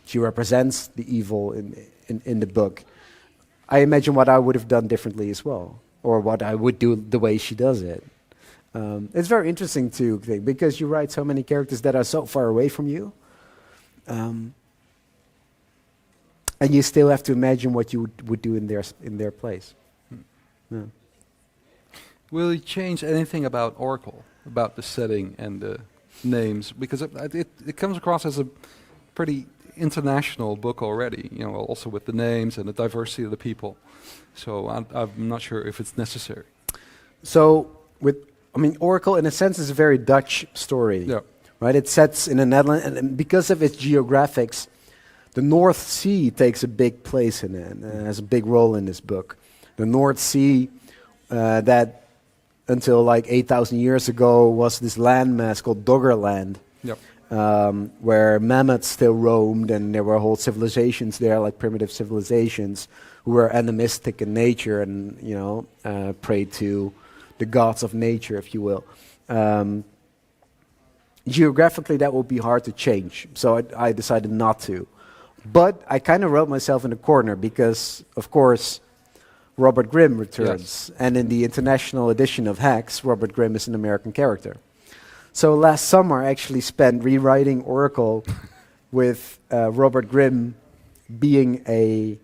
She represents the evil in the book. I imagine what I would have done differently as well, or what I would do the way she does it. It's very interesting to think, because you write so many characters that are so far away from you, and you still have to imagine what you would do in their place. Yeah. Will you change anything about Oracle, about the setting and the names? Because it comes across as a pretty international book already, you know, also with the names and the diversity of the people. So I'm not sure if it's necessary. So Oracle, in a sense, is a very Dutch story. Yeah. Right? It sets in the Netherlands, and because of its geographics, the North Sea takes a big place in it, and has a big role in this book. The North Sea, that until like 8,000 years ago was this landmass called Doggerland, yep. Where mammoths still roamed, and there were whole civilizations there, like primitive civilizations, who were animistic in nature and, you know, prayed to the gods of nature, if you will. Geographically, that would be hard to change, so I decided not to. But I kind of wrote myself in a corner because, of course, Robert Grimm returns. Yes. And in the international edition of Hex, Robert Grimm is an American character. So last summer, I actually spent rewriting Oracle with Robert Grimm being a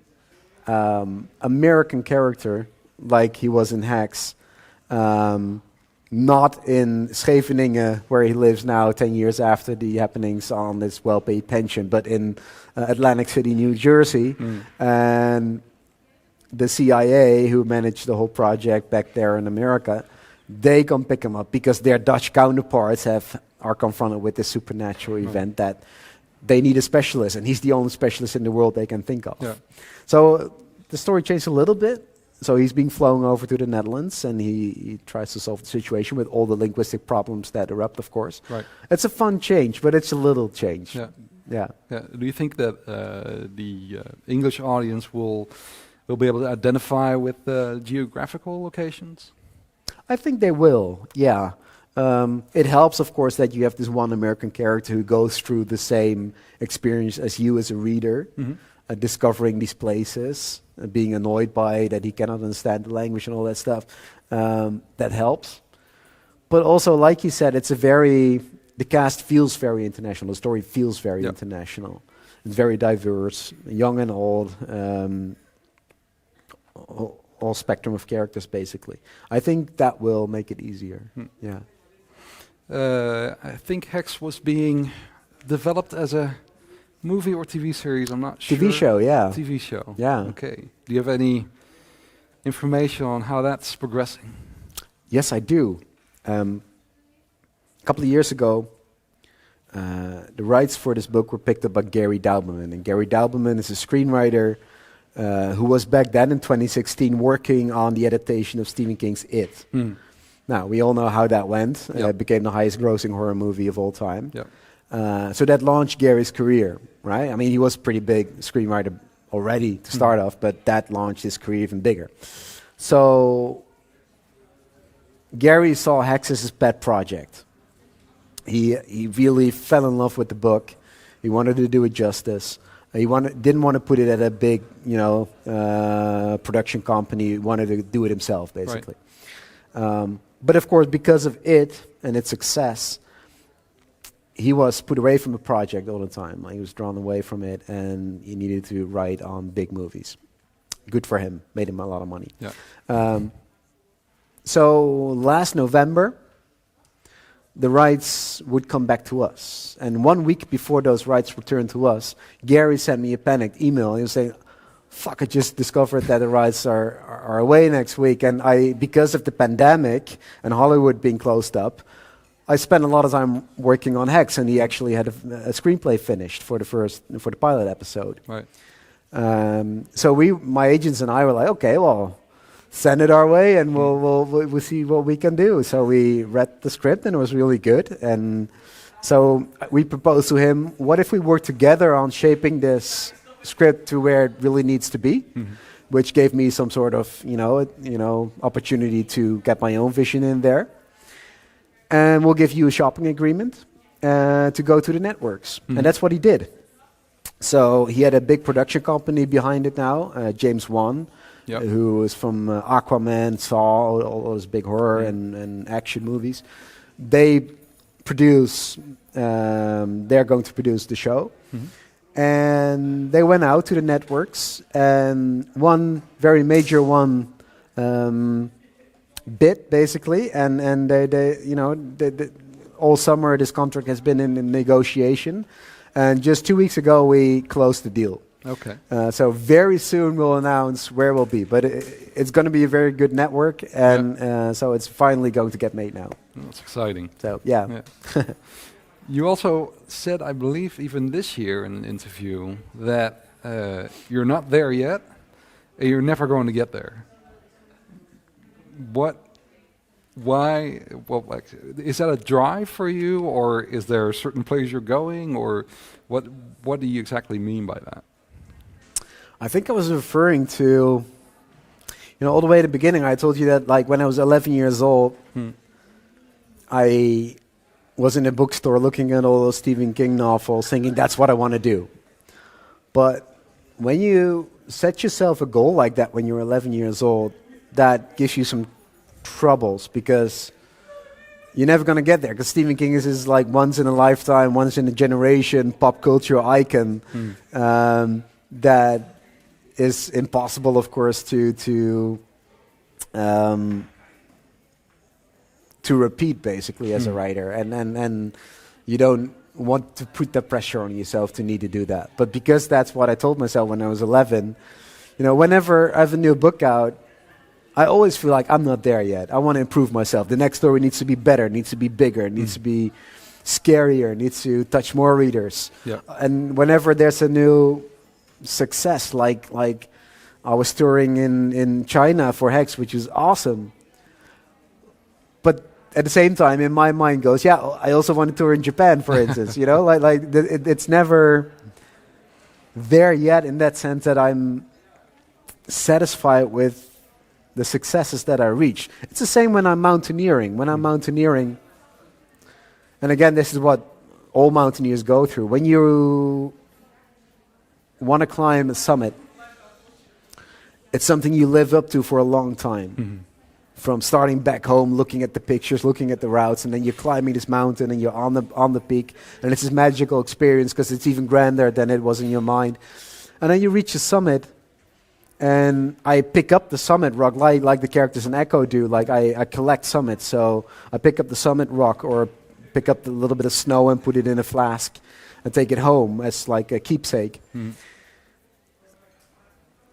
American character, like he was in Hex. Not in Scheveningen, where he lives now 10 years after the happenings on this well-paid pension, but in Atlantic City, New Jersey. And the CIA, who managed the whole project back there in America, they come pick him up because their Dutch counterparts are confronted with this supernatural event that they need a specialist, and he's the only specialist in the world they can think of. Yeah. So the story changed a little bit. So he's being flown over to the Netherlands, and he tries to solve the situation with all the linguistic problems that erupt, of course. Right. It's a fun change, but it's a little change. Yeah. Yeah. Yeah. Do you think that the English audience will be able to identify with geographical locations? I think they will, yeah. It helps, of course, that you have this one American character who goes through the same experience as you as a reader, discovering these places, being annoyed by it, that he cannot understand the language and all that stuff. That helps. But also, like you said, the cast feels very international. The story feels very international. It's very diverse, young and old, all spectrum of characters, basically. I think that will make it easier. Yeah. I think Hex was being developed as a movie or TV series, I'm not sure. TV show, yeah. TV show. Yeah. Okay. Do you have any information on how that's progressing? Yes, I do. A couple of years ago, the rights for this book were picked up by Gary Dauberman. And Gary Dauberman is a screenwriter who was back then in 2016 working on the adaptation of Stephen King's It. Now, we all know how that went. It became the highest grossing horror movie of all time. So that launched Gary's career, right? I mean, he was a pretty big screenwriter already to start off, but that launched his career even bigger. So Gary saw Hex as his pet project. He really fell in love with the book. He wanted to do it justice. He didn't want to put it at a big, production company. He wanted to do it himself, basically. Right. But of course, because of it and its success, he was put away from the project all the time. Like, he was drawn away from it, and he needed to write on big movies. Good for him. Made him a lot of money. Yeah. So last November, the rights would come back to us. And 1 week before those rights returned to us, Gary sent me a panicked email. He was saying, fuck, I just discovered that the rights are away next week. And because of the pandemic and Hollywood being closed up, I spent a lot of time working on Hex, and he actually had a screenplay finished for the pilot episode. Right. So my agents and I were like, okay, well, send it our way, and we'll see what we can do. So we read the script, and it was really good. And so we proposed to him, what if we work together on shaping this script to where it really needs to be, which gave me some sort of opportunity to get my own vision in there. And we'll give you a shopping agreement to go to the networks. And that's what he did. So he had a big production company behind it now, James Wan, who is from Aquaman, Saw, all those big horror and action movies. They're going to produce the show. And they went out to the networks, and one very major one bid, basically, and they all summer this contract has been in negotiation, and just 2 weeks ago we closed the deal. Okay. So very soon we'll announce where we'll be, but it's going to be a very good network, and so it's finally going to get made now. That's exciting. So yeah. You also said, I believe, even this year in an interview, that you're not there yet, and you're never going to get there. Why? Well, like, is that a drive for you, or is there a certain place you're going, or what do you exactly mean by that? I think I was referring to, all the way at the beginning, I told you that, like, when I was 11 years old, I was in a bookstore looking at all those Stephen King novels, thinking that's what I want to do. But when you set yourself a goal like that when you're 11 years old, that gives you some troubles, because you're never going to get there, because Stephen King is this like once in a lifetime, once in a generation pop culture icon that is impossible, of course, to repeat, basically, as a writer, and you don't want to put the pressure on yourself to need to do that. But because that's what I told myself when I was 11, whenever I have a new book out, I always feel like I'm not there yet. I want to improve myself. The next story needs to be better, needs to be bigger, needs to be scarier, needs to touch more readers. Yeah. And whenever there's a new success, like I was touring in China for Hex, which is awesome. But at the same time, in my mind goes, yeah, I also want to tour in Japan, for instance. It's never there yet, in that sense that I'm satisfied with the successes that I reach. It's the same when I'm mountaineering. And again, this is what all mountaineers go through. When you want to climb a summit, it's something you live up to for a long time. From starting back home, looking at the pictures, looking at the routes, and then you're climbing this mountain and you're on the peak, and it's this magical experience because it's even grander than it was in your mind. And then you reach the summit, and I pick up the summit rock like the characters in Echo do. Like I collect summits, so I pick up the summit rock or pick up a little bit of snow and put it in a flask and take it home as like a keepsake.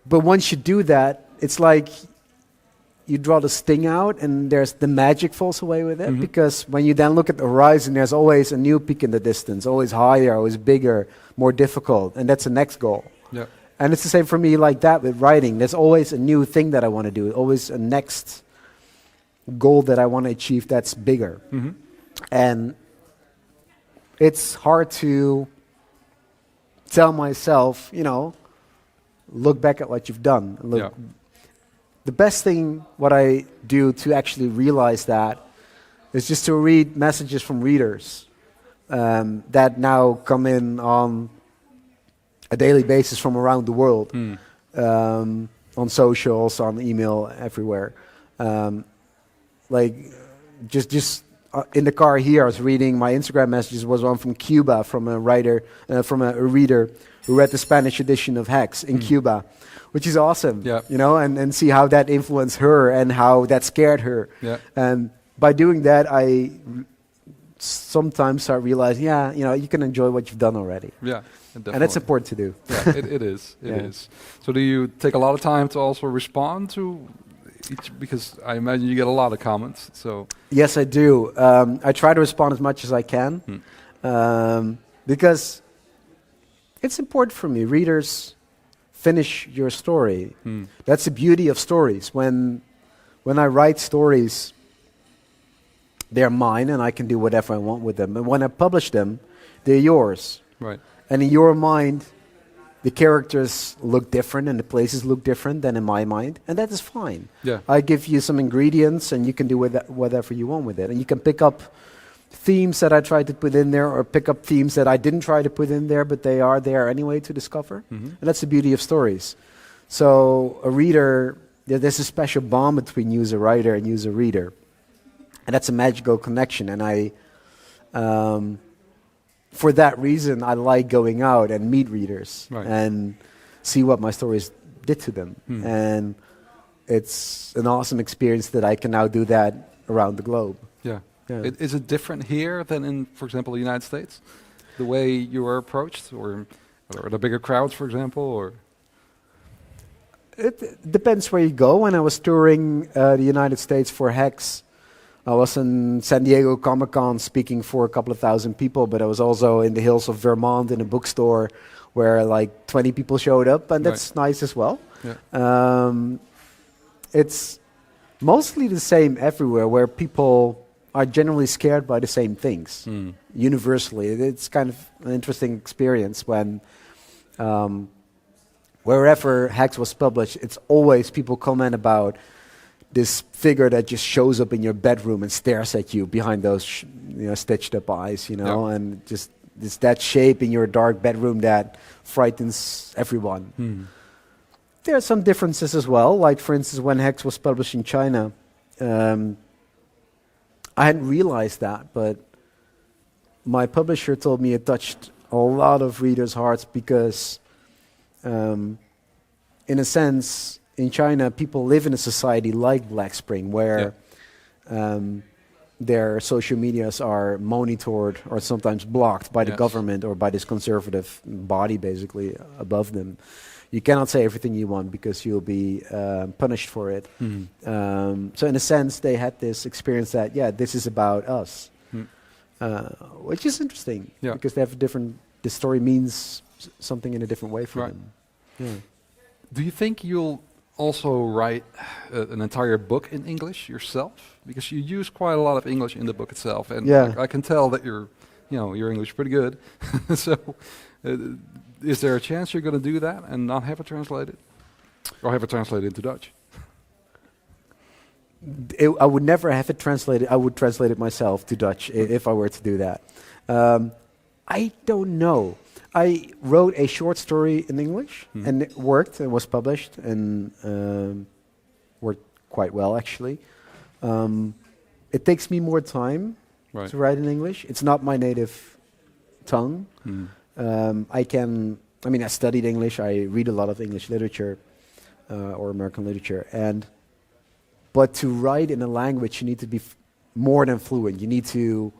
But once you do that, it's like you draw the sting out, and there's the magic falls away with it, because when you then look at the horizon, there's always a new peak in the distance, always higher, always bigger, more difficult, and that's the next goal. Yeah. And it's the same for me like that with writing. There's always a new thing that I want to do, always a next goal that I want to achieve that's bigger. And it's hard to tell myself, look back at what you've done. Look, the best thing what I do to actually realize that is just to read messages from readers that now come in on a daily basis from around the world, on socials, on email, everywhere. Just in the car here, I was reading my Instagram messages. Was one from Cuba, from a writer, from a reader who read the Spanish edition of Hex in Cuba, which is awesome. Yeah. And see how that influenced her and how that scared her. Yeah. And by doing that, I sometimes start realizing, you can enjoy what you've done already. Yeah. Definitely. And that's important to do. Yeah, it is. It is. So do you take a lot of time to also respond to each, because I imagine you get a lot of comments. So yes, I do. I try to respond as much as I can, because it's important for me. Readers finish your story. That's the beauty of stories. When I write stories, they're mine and I can do whatever I want with them. And when I publish them, they're yours. Right. And in your mind, the characters look different and the places look different than in my mind. And that is fine. Yeah. I give you some ingredients and you can do with that whatever you want with it. And you can pick up themes that I tried to put in there, or pick up themes that I didn't try to put in there, but they are there anyway to discover. And that's the beauty of stories. So a reader, there's a special bond between you as a writer and you as a reader. And that's a magical connection. And for that reason, I like going out and meet readers and see what my stories did to them. And it's an awesome experience that I can now do that around the globe. Yeah. Is it different here than in, for example, the United States? The way you are approached, or the bigger crowds, for example, or? It depends where you go. When I was touring the United States for Hex, I was in San Diego Comic-Con speaking for a couple of thousand people, but I was also in the hills of Vermont in a bookstore where like 20 people showed up, and that's nice as well. Yeah. It's mostly the same everywhere, where people are generally scared by the same things, universally. It's kind of an interesting experience when wherever Hex was published, it's always people comment about this figure that just shows up in your bedroom and stares at you behind those stitched up eyes, and just it's that shape in your dark bedroom that frightens everyone. There are some differences as well, like for instance when Hex was published in China, I hadn't realized that, but my publisher told me it touched a lot of readers' hearts because in a sense, in China, people live in a society like Black Spring, where their social medias are monitored or sometimes blocked by the government or by this conservative body, basically, above them. You cannot say everything you want because you'll be punished for it. So in a sense, they had this experience that, this is about us, which is interesting because they have a different, the story means something in a different way for them. Yeah. Do you think you'll also write an entire book in English yourself? Because you use quite a lot of English in the book itself, and I can tell that your English is pretty good. So, is there a chance you're going to do that and not have it translated, or have it translated into Dutch? I would never have it translated. I would translate it myself to Dutch if I were to do that. I don't know. I wrote a short story in English, and it worked and was published, and worked quite well, actually. It takes me more time to write in English. It's not my native tongue. I studied English. I read a lot of English literature or American literature, but to write in a language, you need to be more than fluent. You need to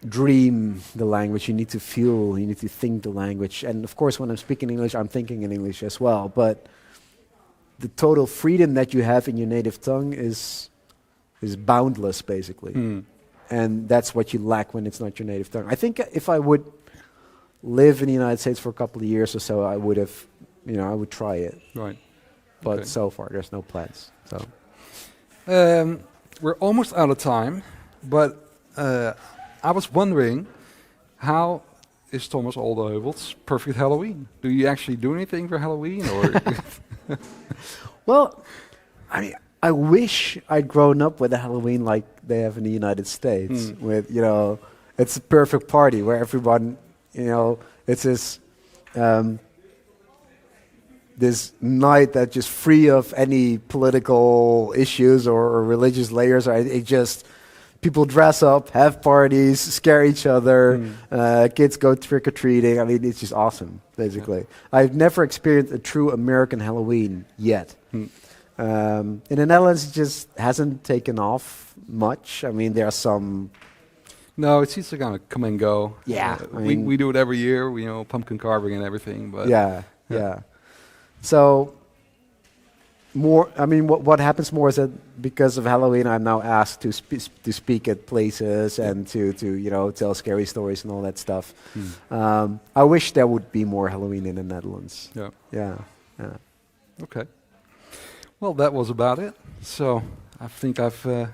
dream the language, you need to feel, you need to think the language. And of course, when I'm speaking English, I'm thinking in English as well. But the total freedom that you have in your native tongue is boundless, basically. And that's what you lack when it's not your native tongue. I think if I would live in the United States for a couple of years or so, I would have, I would try it. Right. But Okay. so far, there's no plans. So We're almost out of time, but I was wondering, how is Thomas Olde Heuvelt's perfect Halloween? Do you actually do anything for Halloween, or? Well, I mean, I wish I'd grown up with a Halloween like they have in the United States, with, it's a perfect party where everyone, it's this night that's just free of any political issues or religious layers. It just, people dress up, have parties, scare each other, kids go trick-or-treating. I mean, it's just awesome, basically. Yeah. I've never experienced a true American Halloween yet. In the Netherlands, it just hasn't taken off much. I mean, there are some... No, it seems to kind of come and go. Yeah. We do it every year, pumpkin carving and everything. But Yeah. So, what happens more is that because of Halloween, I'm now asked to speak at places and to tell scary stories and all that stuff. I wish there would be more Halloween in the Netherlands. Yeah. Okay. Well, that was about it. So I think I've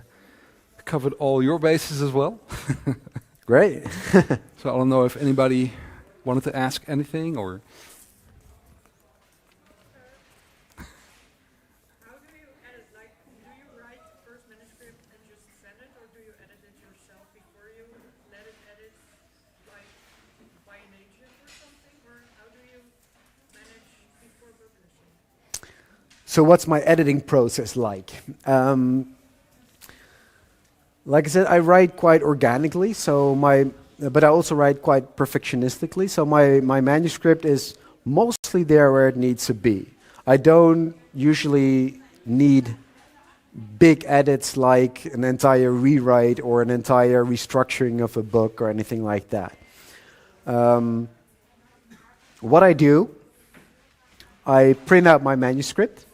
covered all your bases as well. Great. So I don't know if anybody wanted to ask anything or. So what's my editing process like? Like I said, I write quite organically, but I also write quite perfectionistically. So my manuscript is mostly there where it needs to be. I don't usually need big edits like an entire rewrite or an entire restructuring of a book or anything like that. What I do, I print out my manuscript.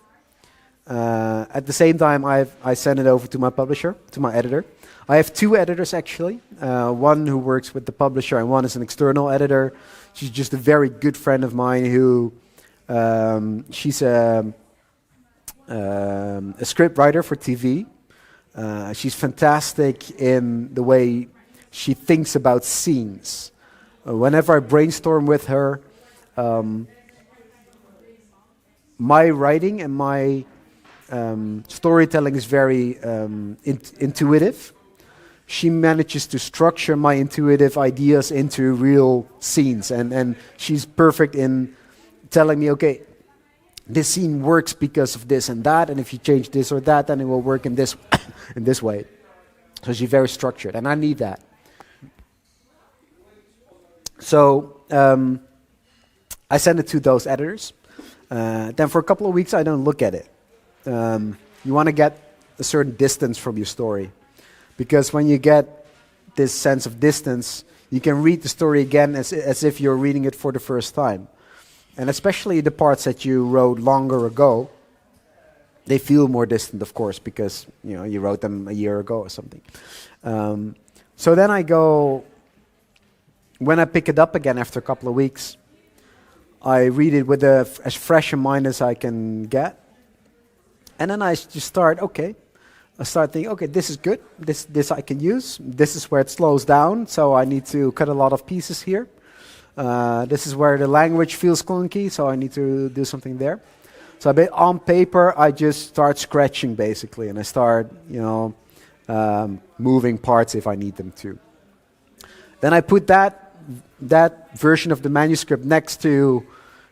At the same time, I send it over to my publisher, to my editor. I have two editors, actually. One who works with the publisher, and one is an external editor. She's just a very good friend of mine who, she's a script writer for TV. She's fantastic in the way she thinks about scenes. Whenever I brainstorm with her, my writing and my storytelling is very intuitive. She manages to structure my intuitive ideas into real scenes, and she's perfect in telling me, okay, this scene works because of this and that, and if you change this or that, then it will work in this in this way. So she's very structured, and I need that. So I send it to those editors. Then for a couple of weeks, I don't look at it. You want to get a certain distance from your story, because when you get this sense of distance, you can read the story again as if you're reading it for the first time. And especially the parts that you wrote longer ago, they feel more distant, of course, because you wrote them a year ago or something. So then I go, when I pick it up again after a couple of weeks, I read it with as fresh a mind as I can get. And then I just start thinking, okay, this is good, this I can use, this is where it slows down, so I need to cut a lot of pieces here. This is where the language feels clunky, so I need to do something there. So on paper, I just start scratching, basically, and I start, moving parts if I need them to. Then I put that version of the manuscript next to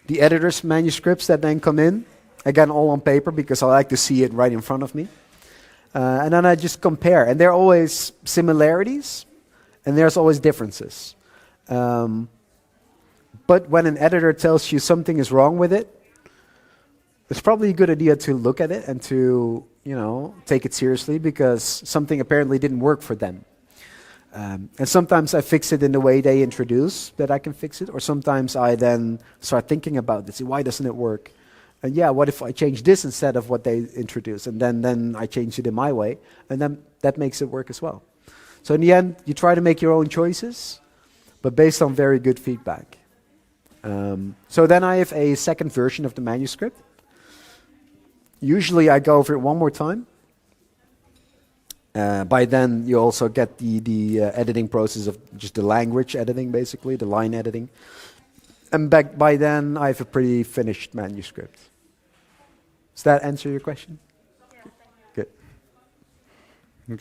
the editor's manuscripts that then come in. Again, all on paper, because I like to see it right in front of me. And then I just compare. And there are always similarities, and there's always differences. But when an editor tells you something is wrong with it, it's probably a good idea to look at it and to, take it seriously, because something apparently didn't work for them. And sometimes I fix it in the way they introduce that I can fix it, or sometimes I then start thinking about this. Why doesn't it work? And yeah, what if I change this instead of what they introduce? And then I change it in my way, and then that makes it work as well. So in the end, you try to make your own choices, but based on very good feedback. So then I have a second version of the manuscript. Usually I go over it one more time. By then you also get the editing process of just the language editing, basically, the line editing. And by then I have a pretty finished manuscript. Does that answer your question?